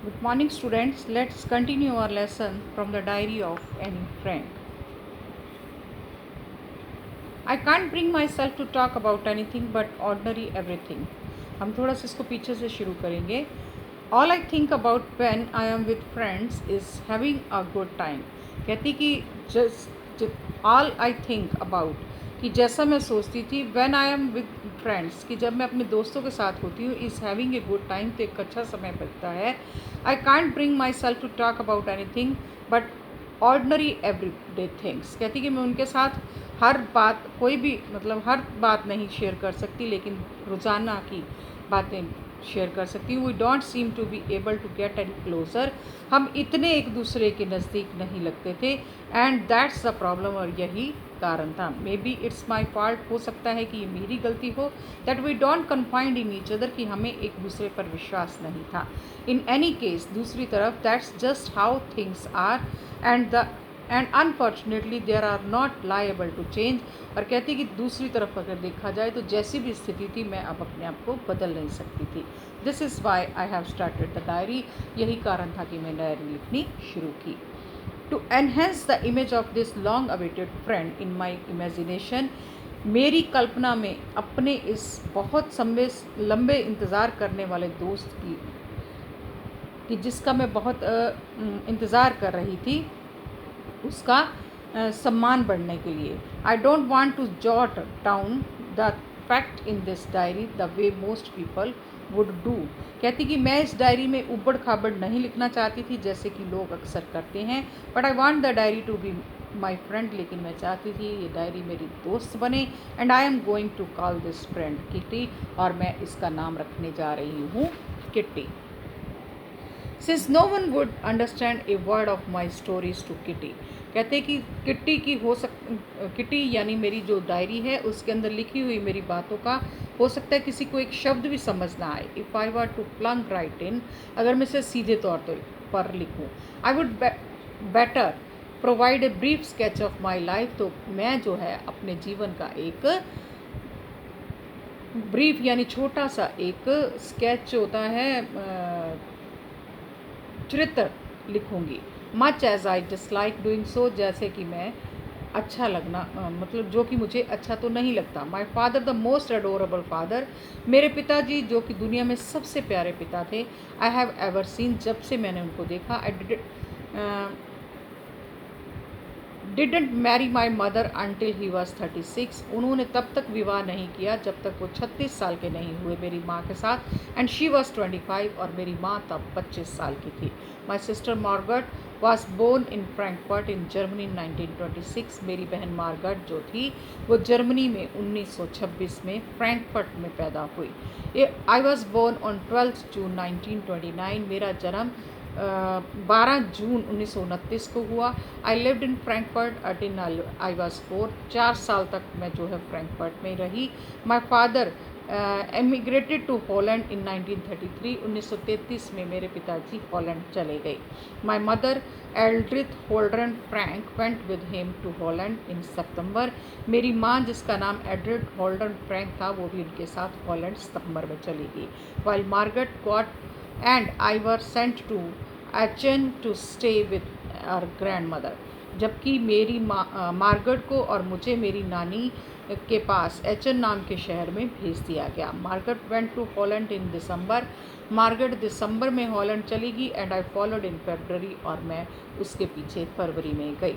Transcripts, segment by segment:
Good morning, students. Let's continue our lesson from the diary of Annie Frank. I can't bring myself to talk about anything but ordinary everything. हम थोड़ा सा इसको पीछे से शुरू करेंगे. All I think about when I am with friends is having a good time. कहती कि just all I think about कि जैसा मैं सोचती थी when I am with friends कि जब मैं अपने दोस्तों के साथ होती हूँ is having a good time तो एक अच्छा समय लगता है. I can't bring myself to talk about anything but ordinary everyday things. कहती कि मैं उनके साथ हर बात कोई भी मतलब हर बात नहीं शेयर कर सकती लेकिन रोज़ाना की बातें शेयर कर सकती हूँ. We don't seem to be able to get any closer. हम इतने एक दूसरे के नज़दीक नहीं लगते थे एंड दैट्स द प्रॉब्लम. और यही कारण था. Maybe it's my fault. हो सकता है कि ये मेरी गलती हो that we don't confined in each other कि हमें एक दूसरे पर विश्वास नहीं था. इन एनी केस दूसरी तरफ that's just how things are and unfortunately there are not liable to change. और कहती कि दूसरी तरफ अगर देखा जाए तो जैसी भी स्थिति थी मैं अब अपने आप को बदल नहीं सकती थी. This is why I have started the diary. यही कारण था कि मैं डायरी लिखनी शुरू की. To enhance the image of this long awaited friend in my imagination. मेरी कल्पना में अपने इस बहुत लंबे इंतज़ार करने वाले दोस्त की कि जिसका मैं बहुत इंतज़ार कर रही थी उसका सम्मान बढ़ने के लिए. I don't want to jot down the fact in this diary the way most people would do. कहती कि मैं इस डायरी में उबड़ खाबड़ नहीं लिखना चाहती थी जैसे कि लोग अक्सर करते हैं. But I want the diary to be my friend. लेकिन मैं चाहती थी ये डायरी मेरी दोस्त बने. And I am going to call this friend Kitty. और मैं इसका नाम रखने जा रही हूँ Kitty. Since no one would understand a word of my stories to Kitty. कहते कि किट्टी की किटी यानी मेरी जो डायरी है उसके अंदर लिखी हुई मेरी बातों का हो सकता है किसी को एक शब्द भी समझ ना आए. If I were to plunk right in. अगर मैं इसे सीधे तौर पर लिखूँ. I would better provide a brief sketch of my life. तो मैं जो है अपने जीवन का एक ब्रीफ यानी छोटा सा एक स्केच होता है चरित्र लिखूँगी. Much as I dislike doing so. जैसे कि मैं अच्छा लगना मतलब जो कि मुझे अच्छा तो नहीं लगता. My father the most adorable father. मेरे पिताजी जो कि दुनिया में सबसे प्यारे पिता थे. I have ever seen. जब से मैंने उनको देखा. I didn't marry my mother until he was 36. उन्होंने तब तक विवाह नहीं किया जब तक वो 36 साल के नहीं हुए मेरी माँ के साथ. एंड शी वॉज 25 और मेरी माँ तब 25 साल की थी. My sister Margaret was born in Frankfurt in Germany 1926. मेरी बहन मार्गरेट जो थी वो जर्मनी में 1926 में फ्रैंकफर्ट में पैदा हुई. आई वॉज बोर्न ऑन 12 जून 1929. मेरा जन्म 12 जून 1929 को हुआ. I lived in Frankfurt a tin I was 4. 4 साल तक मैं जो है फ्रैंकफर्ट में रही. My father emigrated to Holland in 1933. 1933 में मेरे पिताजी हॉलैंड चले गए. My mother Eldrith Holdren Frank went with him to Holland in September. मेरी माँ जिसका नाम एल्ड्रिथ होल्डरन फ्रैंक था वो भी उनके साथ हॉलैंड सितंबर में चली गई. While Margaret got and I were sent to Aachen to stay with our grandmother. जबकि मेरी मार्गरेट को और मुझे मेरी नानी के पास एचन नाम के शहर में भेज दिया गया. Margaret went to Holland in December. Margaret दिसंबर में हॉलैंड चली गई. And I followed in February. और मैं उसके पीछे फरवरी में गई.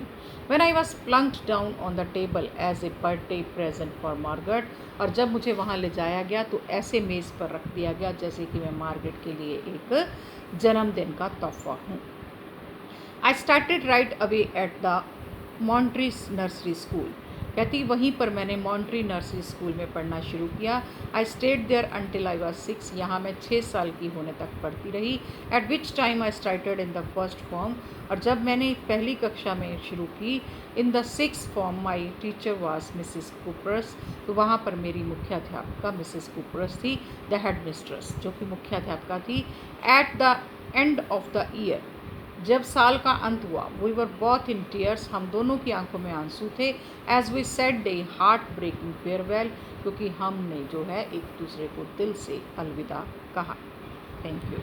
When I was plunked down on the table as a birthday present for Margaret. और जब मुझे वहाँ ले जाया गया तो ऐसे मेज़ पर रख दिया गया जैसे कि मैं मार्गरेट के लिए एक जन्मदिन का तोहफा हूँ. I started right away at the Montessori nursery school. कहती वहीं पर मैंने मॉन्ट्री नर्सरी स्कूल में पढ़ना शुरू किया. I stayed there until I was 6. यहाँ मैं 6 साल की होने तक पढ़ती रही. At which time I started in the first form. और जब मैंने पहली कक्षा में शुरू की in the 6th form my teacher was Mrs Coopers. तो वहाँ पर मेरी मुख्याध्यापिका मिसिस कूपर्स थी. द हेड मिस्ट्रेस जो कि मुख्याध्यापिका थी. At the end of the year जब साल का अंत हुआ we were both in tears. हम दोनों की आंखों में आंसू थे. As we said a heartbreaking farewell. क्योंकि हमने जो है एक दूसरे को दिल से अलविदा कहा. Thank you.